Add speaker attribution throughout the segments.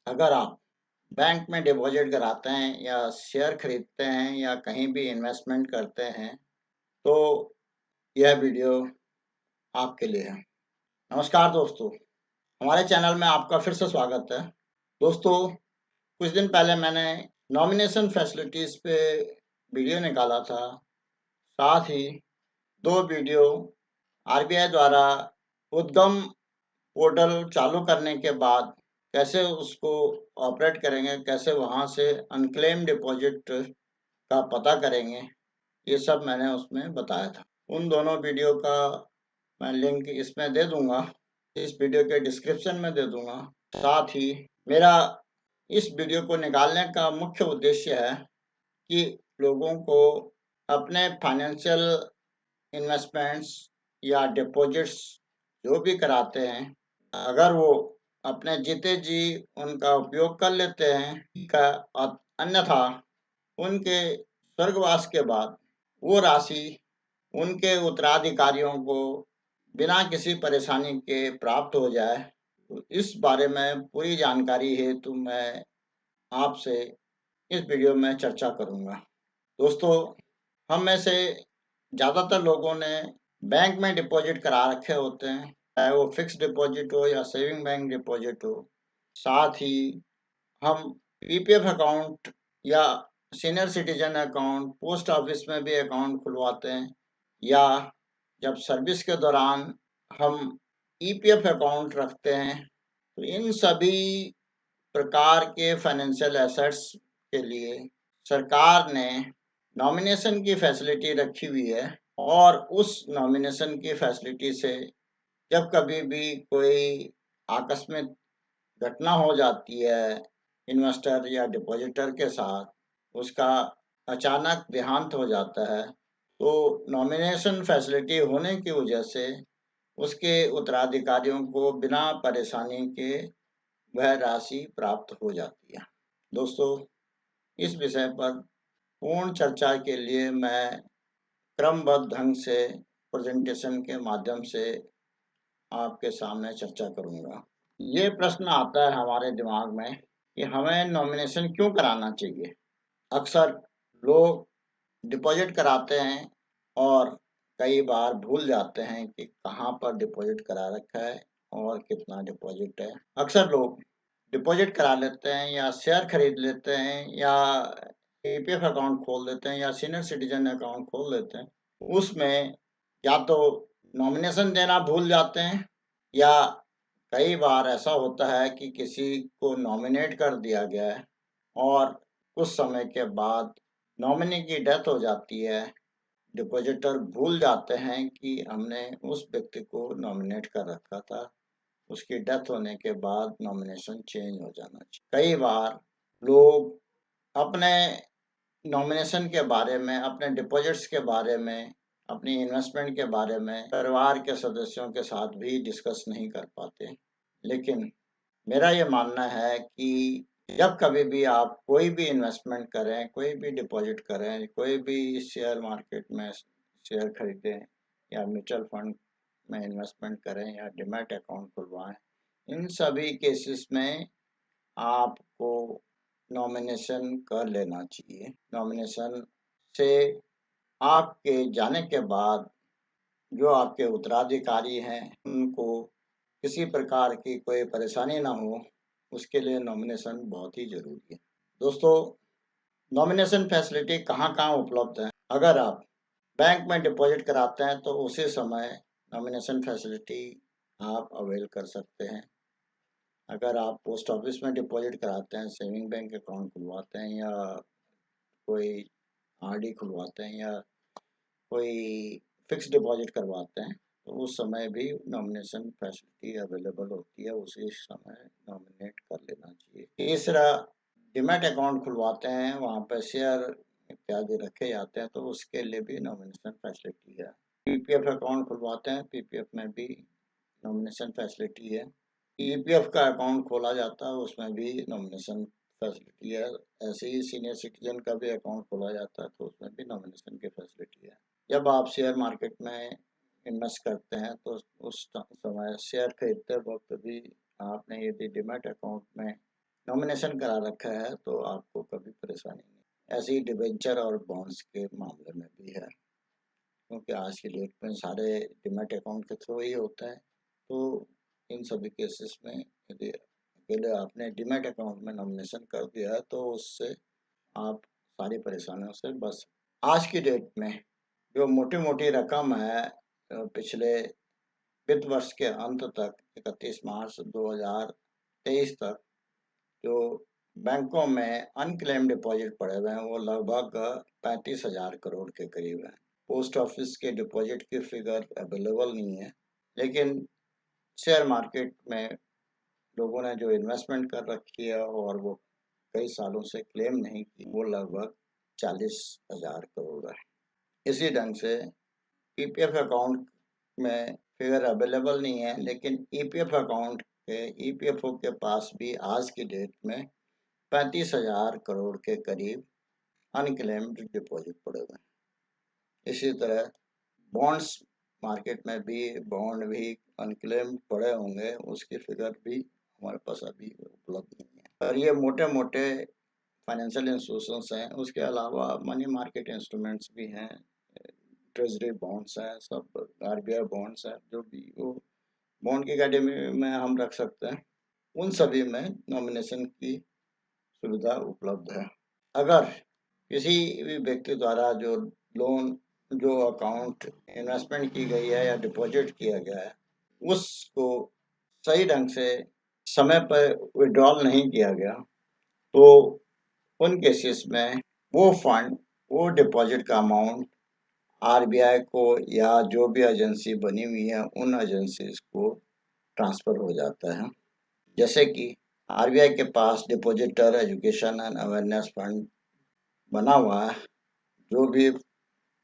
Speaker 1: अगर आप बैंक में डिपॉजिट कराते हैं या शेयर खरीदते हैं या कहीं भी इन्वेस्टमेंट करते हैं, तो यह वीडियो आपके लिए है। नमस्कार दोस्तों, हमारे चैनल में आपका फिर से स्वागत है। दोस्तों, कुछ दिन पहले मैंने नॉमिनेशन फैसिलिटीज़ पे वीडियो निकाला था। साथ ही 2 वीडियो आरबीआई द्वारा उद्गम पोर्टल चालू करने के बाद कैसे उसको ऑपरेट करेंगे, कैसे वहाँ से अनक्लेम डिपॉजिट का पता करेंगे, ये सब मैंने उसमें बताया था। उन दोनों वीडियो का मैं लिंक इसमें दे दूँगा, इस वीडियो के डिस्क्रिप्शन में दे दूँगा। साथ ही मेरा इस वीडियो को निकालने का मुख्य उद्देश्य है कि लोगों को अपने फाइनेंशियल इन्वेस्टमेंट्स या डिपॉजिट्स जो भी कराते हैं, अगर वो अपने जीते जी उनका उपयोग कर लेते हैं अन्यथा उनके स्वर्गवास के बाद वो राशि उनके उत्तराधिकारियों को बिना किसी परेशानी के प्राप्त हो जाए। तो इस बारे में पूरी जानकारी हेतु मैं आपसे इस वीडियो में चर्चा करूँगा। दोस्तों, हम में से ज़्यादातर लोगों ने बैंक में डिपॉजिट करा रखे होते हैं, चाहे वो फिक्स्ड डिपॉजिट हो या सेविंग बैंक डिपॉजिट हो। साथ ही हम पीपीएफ अकाउंट या senior citizen account, post office में भी अकाउंट खुलवाते हैं या जब सर्विस के दौरान हम ईपीएफ अकाउंट रखते हैं। तो इन सभी प्रकार के फाइनेंशियल एसेट्स के लिए सरकार ने नॉमिनेशन की फैसिलिटी रखी हुई है और उस नॉमिनेशन की फैसिलिटी से जब कभी भी कोई आकस्मिक घटना हो जाती है इन्वेस्टर या डिपॉजिटर के साथ, उसका अचानक देहांत हो जाता है, तो नॉमिनेशन फैसिलिटी होने की वजह से उसके उत्तराधिकारियों को बिना परेशानी के वह राशि प्राप्त हो जाती है। दोस्तों, इस विषय पर पूर्ण चर्चा के लिए मैं क्रमबद्ध ढंग से प्रेजेंटेशन के माध्यम से आपके सामने चर्चा करूँगा। ये प्रश्न आता है हमारे दिमाग में कि हमें नॉमिनेशन क्यों कराना चाहिए? अक्सर लोग डिपॉजिट कराते हैं और कई बार भूल जाते हैं कि कहाँ पर डिपॉजिट करा रखा है और कितना डिपॉजिट है। अक्सर लोग डिपॉजिट करा लेते हैं या शेयर खरीद लेते हैं या ईपीएफ अकाउंट खोल देते हैं या सीनियर सिटीजन अकाउंट खोल देते हैं। उसमें या तो नॉमिनेशन देना भूल जाते हैं या कई बार ऐसा होता है कि किसी को नॉमिनेट कर दिया गया है और कुछ समय के बाद नॉमिनी की डेथ हो जाती है। डिपॉजिटर भूल जाते हैं कि हमने उस व्यक्ति को नॉमिनेट कर रखा था। उसकी डेथ होने के बाद नॉमिनेशन चेंज हो जाना चाहिए। कई बार लोग अपने नॉमिनेशन के बारे में, अपने डिपॉजिट्स के बारे में, अपनी इन्वेस्टमेंट के बारे में परिवार के सदस्यों के साथ भी डिस्कस नहीं कर पाते। लेकिन मेरा ये मानना है कि जब कभी भी आप कोई भी इन्वेस्टमेंट करें, कोई भी डिपॉजिट करें, कोई भी शेयर मार्केट में शेयर खरीदें या म्यूचुअल फंड में इन्वेस्टमेंट करें या डीमैट अकाउंट खुलवाएं, इन सभी केसेस में आपको नॉमिनेशन कर लेना चाहिए। नॉमिनेशन से आपके जाने के बाद जो आपके उत्तराधिकारी हैं, उनको किसी प्रकार की कोई परेशानी ना हो, उसके लिए नॉमिनेशन बहुत ही ज़रूरी है। दोस्तों, नॉमिनेशन फैसिलिटी कहाँ-कहाँ उपलब्ध है? अगर आप बैंक में डिपॉजिट कराते हैं, तो उसी समय नॉमिनेशन फैसिलिटी आप अवेल कर सकते हैं। अगर आप पोस्ट ऑफिस में डिपॉजिट कराते हैं, सेविंग बैंक अकाउंट खुलवाते हैं या कोई आरडी खुलवाते हैं या कोई फिक्स्ड डिपॉजिट करवाते हैं, तो उस समय भी नॉमिनेशन फैसिलिटी अवेलेबल होती है, उसी समय नॉमिनेट कर लेना चाहिए। तीसरा, डीमैट अकाउंट खुलवाते हैं, वहाँ पे शेयर इत्यादि रखे जाते हैं, तो उसके लिए भी नॉमिनेशन फैसिलिटी है। पीपीएफ अकाउंट खुलवाते हैं, पीपीएफ में भी नॉमिनेशन फैसिलिटी है। ईपीएफ का अकाउंट खोला जाता है, उसमें भी नॉमिनेशन फैसिलिटी है। ऐसे ही सीनियर सिटीजन का भी अकाउंट खोला जाता है, तो उसमें भी नॉमिनेशन की फैसिलिटी है। जब आप शेयर मार्केट में इन्वेस्ट करते हैं, तो उस समय शेयर खरीदते वक्त भी आपने यदि डीमैट अकाउंट में नॉमिनेशन करा रखा है तो आपको कभी परेशानी नहीं। ऐसे ही डिबेंचर और बॉन्ड्स के मामले में भी है, क्योंकि आज की डेट में सारे डीमैट अकाउंट के थ्रू ही होता है। तो इन सभी केसेस में यदि अकेले आपने डीमैट अकाउंट में नॉमिनेशन कर दिया है तो उससे आप सारी परेशानियों से बच। आज की डेट में जो मोटी-मोटी रकम है पिछले वित्त वर्ष के अंत तक 31 मार्च 2023 तक जो बैंकों में अनक्लेम डिपॉजिट पड़े हुए हैं वो लगभग 35,000 करोड़ के करीब है। पोस्ट ऑफिस के डिपॉजिट की फिगर अवेलेबल नहीं है, लेकिन शेयर मार्केट में लोगों ने जो इन्वेस्टमेंट कर रखी है और वो कई सालों से क्लेम नहीं की, वो लगभग 40,000 करोड़ है। इसी ढंग से पीपीएफ अकाउंट में फिगर अवेलेबल नहीं है, लेकिन ईपीएफ अकाउंट के ईपीएफओ के पास भी आज की डेट में 35,000 करोड़ के करीब अनक्लेम्ड डिपॉजिट पड़े हुए हैं। इसी तरह बॉन्ड्स मार्केट में भी बॉन्ड भी अनक्लेम्ड पड़े होंगे, उसकी फिगर भी हमारे पास अभी उपलब्ध नहीं है। और ये मोटे-मोटे फाइनेंशियल इंस्टीट्यूशंस हैं, उसके अलावा मनी मार्केट इंस्ट्रूमेंट्स भी हैं, ट्रेजरी बॉन्ड्स हैं, सब आरबीआई बॉन्ड्स हैं, जो भी वो बॉन्ड की कैटेगरी में हम रख सकते हैं। उन सभी में नॉमिनेशन की सुविधा उपलब्ध है। अगर किसी भी व्यक्ति द्वारा जो लोन जो अकाउंट इन्वेस्टमेंट की गई है या डिपॉजिट किया गया है उसको सही ढंग से समय पर विड्रॉल नहीं किया गया तो उन केसेस में वो फंड वो डिपॉजिट का अमाउंट आरबीआई को या जो भी एजेंसी बनी हुई है उन एजेंसीज को ट्रांसफर हो जाता है। जैसे कि आरबीआई के पास depositor education and awareness fund बना हुआ है, जो भी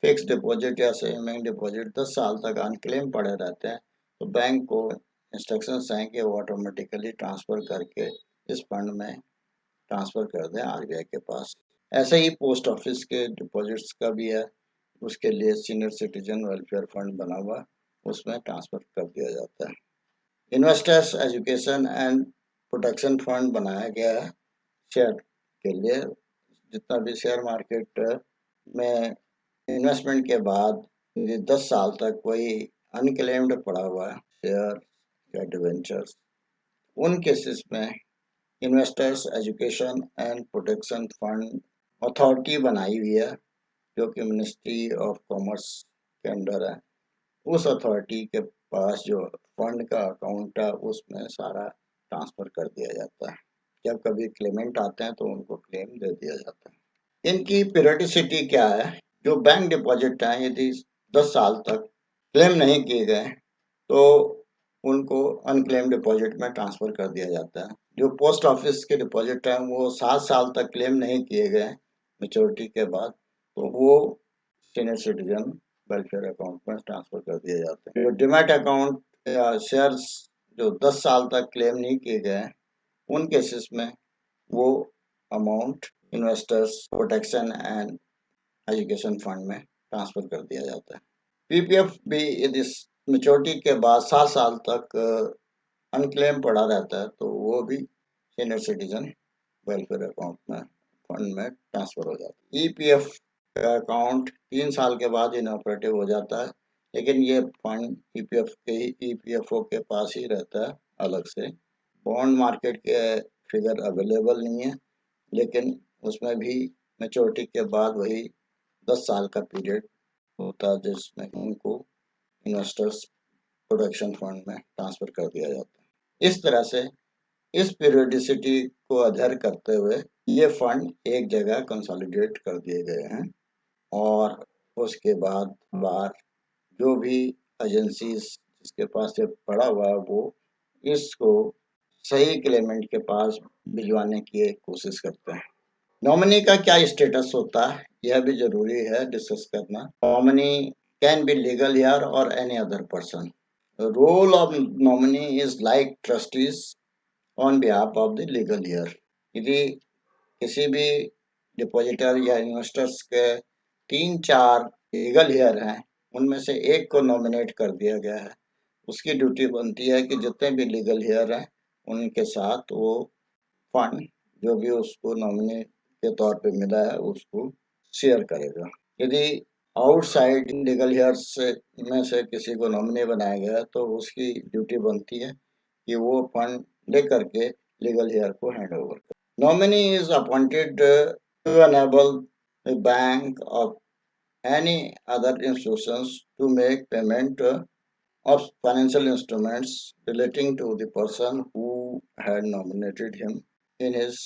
Speaker 1: फिक्स डिपॉजिट या सेविंग डिपॉजिट 10 साल तक अनक्लेम पड़े रहते हैं तो बैंक को इंस्ट्रक्शंस हैं कि वो ऑटोमेटिकली ट्रांसफ़र करके इस फंड में ट्रांसफ़र कर दें आरबीआई के पास। ऐसे ही पोस्ट ऑफिस के डिपॉजिट्स का भी है, उसके लिए सीनियर सिटीजन वेलफेयर फंड बना हुआ है, उसमें ट्रांसफ़र कर दिया जाता है। Investors education and protection fund बनाया गया है शेयर के लिए। जितना भी शेयर मार्केट में इन्वेस्टमेंट के बाद यदि 10 साल तक कोई अनक्लेम्ड पड़ा हुआ है शेयर या डिवेंचर्स, उन केसेस में investors education and protection fund authority बनाई हुई है, जो कि मिनिस्ट्री ऑफ कॉमर्स के अंडर है। उस अथॉरिटी के पास जो फंड का अकाउंट है उसमें सारा ट्रांसफ़र कर दिया जाता है। जब कभी क्लेमेंट आते हैं तो उनको क्लेम दे दिया जाता है। इनकी पीरियडिसिटी क्या है? जो बैंक डिपॉजिट हैं यदि 10 साल तक क्लेम नहीं किए गए तो उनको अनक्लेम डिपॉजिट में ट्रांसफ़र कर दिया जाता है। जो पोस्ट ऑफिस के डिपॉजिट हैं वो 7 साल तक क्लेम नहीं किए गए मैच्योरिटी के बाद तो वो सीनियर सिटीजन वेलफेयर अकाउंट में ट्रांसफ़र कर दिए जाते हैं। जो डीमैट अकाउंट या शेयर्स जो 10 साल तक क्लेम नहीं किए गए उन केसेस में वो amount investors protection and education fund में ट्रांसफ़र कर दिया जाता है। पीपीएफ भी यदि मैच्योरिटी के बाद 7 साल तक अनक्लेम पड़ा रहता है तो वो भी सीनियर सिटीजन वेलफेयर अकाउंट में फंड में ट्रांसफ़र हो जाता है। ईपीएफ का अकाउंट 3 साल के बाद इनऑपरेटिव हो जाता है, लेकिन ये फंड ईपीएफ के ईपीएफओ के पास ही रहता है अलग से। बॉन्ड मार्केट के फिगर अवेलेबल नहीं है, लेकिन उसमें भी मैच्योरिटी के बाद वही 10 साल का पीरियड होता है जिसमें उनको इन्वेस्टर्स प्रोटेक्शन फंड में ट्रांसफ़र कर दिया जाता है। इस तरह से इस पीरियडिसिटी को अध्ययन करते हुए ये फंड एक जगह कंसोलिडेट कर दिए गए हैं और उसके बाद बाहर जो भी एजेंसीज जिसके पास ये पड़ा हुआ है वो इसको सही क्लेमेंट के पास भिजवाने की कोशिश करते हैं। नॉमिनी का क्या स्टेटस होता है यह भी जरूरी है डिस्कस करना। Nominee can be legal heir और any other person. The role of nominee is like trustees on behalf of the legal heir. यदि किसी भी डिपॉजिटर या इन्वेस्टर्स के 3-4 लीगल हेयर हैं उनमें से एक को नॉमिनेट कर दिया गया है, उसकी ड्यूटी बनती है कि जितने भी लीगल हेयर हैं उनके साथ वो फंड जो भी उसको नॉमिनी के तौर पे मिला है उसको शेयर करेगा। यदि आउटसाइड लीगल हेयर्स में से किसी को नॉमिनी बनाया गया तो उसकी ड्यूटी बनती है कि वो फंड लेकर के लीगल हेयर को हैंड ओवर करे। Nominee is appointed to enable a bank or any other institutions to make payment of financial instruments relating to the person who had nominated him in his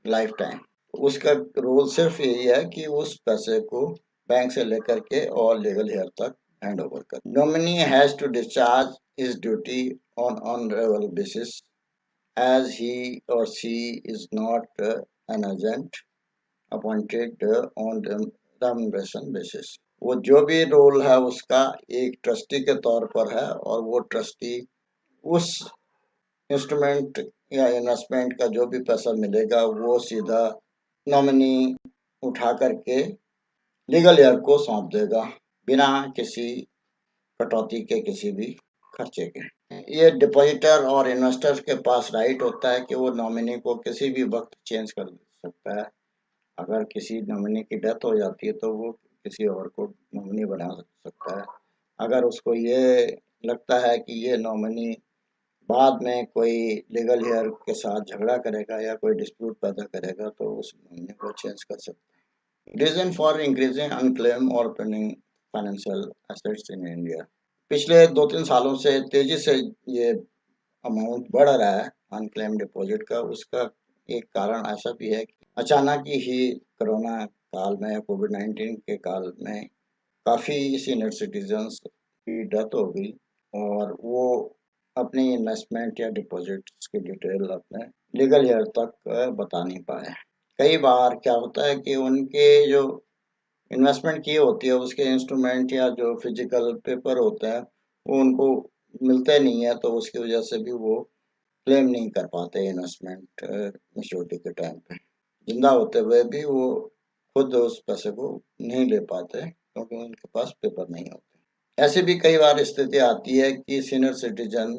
Speaker 1: lifetime. उसका role सिर्फ यही है कि उस पैसे को bank से लेकर के और लीगल हेयर तक हैंड ओवर कर। Nominee has to discharge his duty on honourable basis as he or she is not an agent appointed on remuneration basis. वो जो भी रोल है उसका एक ट्रस्टी के तौर पर है और वो ट्रस्टी उस इंस्ट्रूमेंट या इन्वेस्टमेंट का जो भी पैसा मिलेगा वो सीधा नॉमिनी उठा करके लीगल हेयर को सौंप देगा बिना किसी कटौती के किसी भी खर्चे के। ये डिपॉजिटर और इन्वेस्टर के पास राइट होता है कि वो नॉमिनी को किसी भी वक्त चेंज कर सकता है। अगर किसी नॉमिनी की डेथ हो जाती है तो वो किसी और को नॉमिनी बना सकता है। अगर उसको ये लगता है कि ये नॉमिनी बाद में कोई लीगल हेयर के साथ झगड़ा करेगा या कोई डिस्प्यूट पैदा करेगा तो उस नॉमिनी को चेंज कर सकता है। रीजन फॉर इंक्रीजिंग अनक्लेम और pending financial assets in India. पिछले 2-3 सालों से तेजी से ये अमाउंट बढ़ रहा है अनक्लेम डिपॉजिट का। उसका एक कारण ऐसा भी है कि अचानक ही कोरोना काल में कोविड-19 के काल में काफ़ी सीनियर सिटीजन्स की डेथ हो गई और वो अपनी इन्वेस्टमेंट या डिपॉजिट्स की डिटेल अपने लीगल हेयर तक बता नहीं पाए। कई बार क्या होता है कि उनके जो इन्वेस्टमेंट की होती है उसके इंस्ट्रूमेंट या जो फिजिकल पेपर होता है वो उनको मिलते नहीं है तो उसकी वजह से भी वो क्लेम नहीं कर पाते इन्वेस्टमेंट मैच्योरिटी के टाइम पे। जिंदा होते हुए भी वो खुद उस पैसे को नहीं ले पाते क्योंकि उनके पास पेपर नहीं होते। ऐसी भी कई बार स्थिति आती है कि सीनियर सिटीजन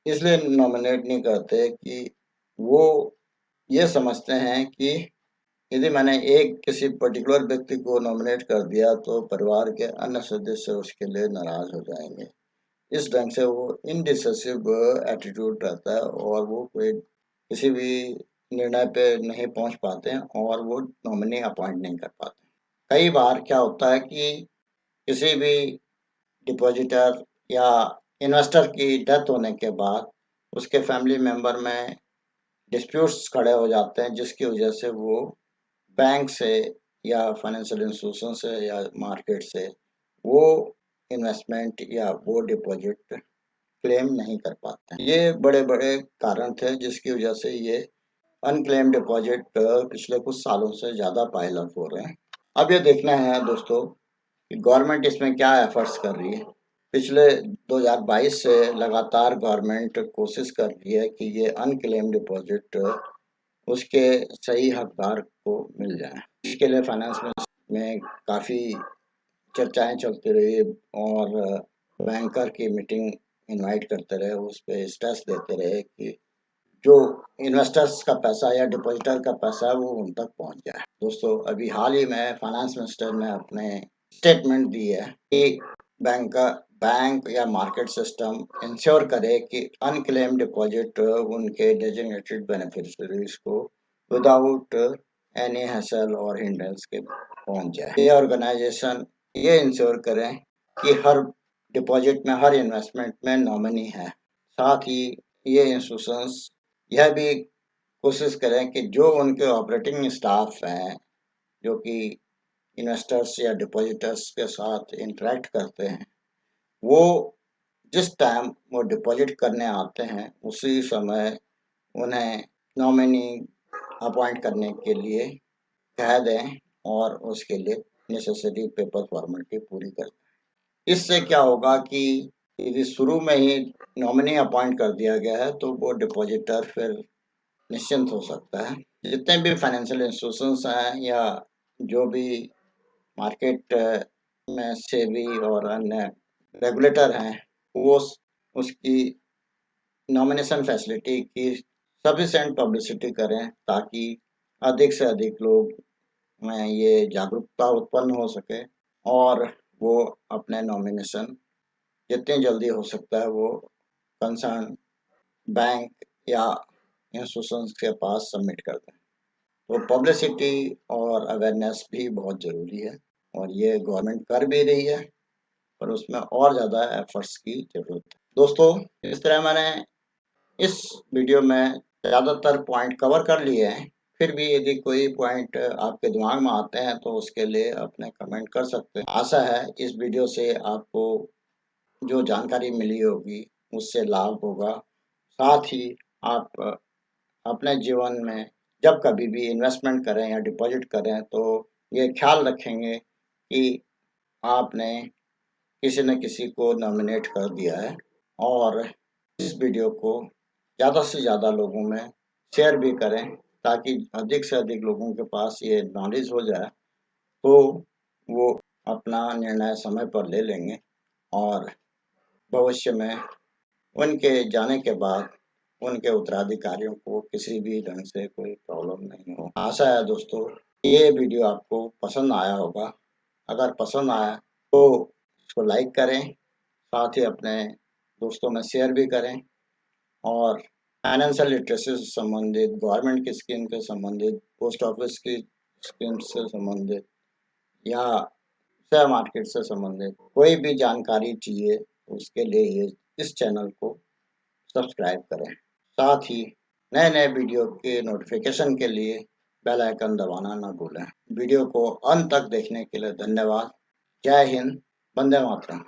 Speaker 1: इसलिए नॉमिनेट नहीं करते कि वो ये समझते हैं कि यदि मैंने एक किसी पर्टिकुलर व्यक्ति को नॉमिनेट कर दिया तो परिवार के अन्य सदस्य उसके लिए नाराज हो जाएंगे। इस ढंग से वो इनडिसिसिव एटीट्यूड रहता है और वो कोई किसी भी निर्णय पे नहीं पहुंच पाते हैं और वो नॉमिनी अपॉइंट नहीं कर पाते। कई बार क्या होता है कि किसी भी डिपॉजिटर या इन्वेस्टर की डेथ होने के बाद उसके फैमिली मेंबर में डिस्प्यूट्स खड़े हो जाते हैं जिसकी वजह से वो बैंक से या फाइनेंशियल इंस्टीट्यूशन से या मार्केट से वो इन्वेस्टमेंट या वो डिपॉजिट क्लेम नहीं कर पाते हैं। ये बड़े-बड़े कारण थे जिसकी वजह से ये अनक्लेम डिपॉजिट पिछले कुछ सालों से ज़्यादा पाइल अप हो रहे हैं। अब ये देखना है दोस्तों कि गवर्नमेंट इसमें क्या एफर्ट्स कर रही है। पिछले 2022 से लगातार गवर्नमेंट कोशिश कर रही है कि ये अनक्लेम डिपॉजिट उसके सही हकदार को मिल जाए। इसके लिए फाइनेंस में काफ़ी चर्चाएं चलती रही और बैंकर की मीटिंग इनवाइट करते रहे, उस पे स्ट्रेस देते रहे कि जो इन्वेस्टर्स का पैसा या डिपॉजिटर का पैसा है वो उन तक पहुंच जाए। दोस्तों अभी हाल ही में फाइनेंस मिनिस्टर ने अपने स्टेटमेंट दी है कि बैंक या मार्केट सिस्टम इंश्योर करे कि अनक्लेम डिपॉजिट उनके डेजिग्नेटेड बेनिफिशियरीज को विदाउट एनी हैसल और हिंड्रेंस के पहुंच जाए। ये ऑर्गेनाइजेशन ये इंश्योर करें कि हर डिपॉजिट में हर इन्वेस्टमेंट में नॉमिनी है। साथ ही ये इंस्टीट्यूशंस यह भी कोशिश करें कि जो उनके ऑपरेटिंग स्टाफ हैं जो कि इन्वेस्टर्स या डिपॉजिटर्स के साथ इंटरेक्ट करते हैं वो जिस टाइम वो डिपॉजिट करने आते हैं उसी समय उन्हें नॉमिनी अपॉइंट करने के लिए कह दें और उसके लिए नेसेसरी पेपर फॉर्मेलिटी पूरी कर दें। इससे क्या होगा कि यदि शुरू में ही नॉमिनी अपॉइंट कर दिया गया है तो वो डिपॉजिटर फिर निश्चिंत हो सकता है। जितने भी फाइनेंशियल इंस्टीट्यूशंस हैं या जो भी मार्केट में सेबी और अन्य रेगुलेटर हैं वो उसकी नॉमिनेशन फैसिलिटी की सफिशिएंट पब्लिसिटी करें ताकि अधिक से अधिक लोग में ये जागरूकता उत्पन्न हो सके और वो अपने नॉमिनेशन जितनी जल्दी हो सकता है वो कंसर्न बैंक या इंस्टीट्यूशंस के पास सबमिट कर दें। तो पब्लिसिटी और अवेयरनेस भी बहुत ज़रूरी है और ये गवर्नमेंट कर भी रही है, पर उसमें और ज़्यादा एफर्ट्स की ज़रूरत है। दोस्तों, इस तरह मैंने इस वीडियो में ज़्यादातर पॉइंट कवर कर लिए हैं। फिर भी यदि कोई पॉइंट आपके दिमाग में आते हैं तो उसके लिए अपने कमेंट कर सकते हैं। आशा है इस वीडियो से आपको जो जानकारी मिली होगी उससे लाभ होगा। साथ ही आप अपने जीवन में जब कभी भी इन्वेस्टमेंट करें या डिपॉजिट करें तो ये ख्याल रखेंगे कि आपने किसी न किसी को नॉमिनेट कर दिया है और इस वीडियो को ज़्यादा से ज़्यादा लोगों में शेयर भी करें ताकि अधिक से अधिक लोगों के पास ये नॉलेज हो जाए तो वो अपना निर्णय समय पर ले लेंगे और भविष्य में उनके जाने के बाद उनके उत्तराधिकारियों को किसी भी ढंग से कोई प्रॉब्लम नहीं हो। आशा है दोस्तों ये वीडियो आपको पसंद आया होगा। अगर पसंद आया तो इसको लाइक करें, साथ ही अपने दोस्तों में शेयर भी करें और फाइनेंशियल लिटरेसी से संबंधित, गवर्नमेंट की स्कीम से संबंधित, पोस्ट ऑफिस की स्कीम से संबंधित या शेयर मार्केट से संबंधित कोई भी जानकारी चाहिए तो उसके लिए इस चैनल को सब्सक्राइब करें। साथ ही नए-नए वीडियो के नोटिफिकेशन के लिए बेल आइकन दबाना ना भूलें। वीडियो को अंत तक देखने के लिए धन्यवाद। जय हिंद, वंदे मातरम।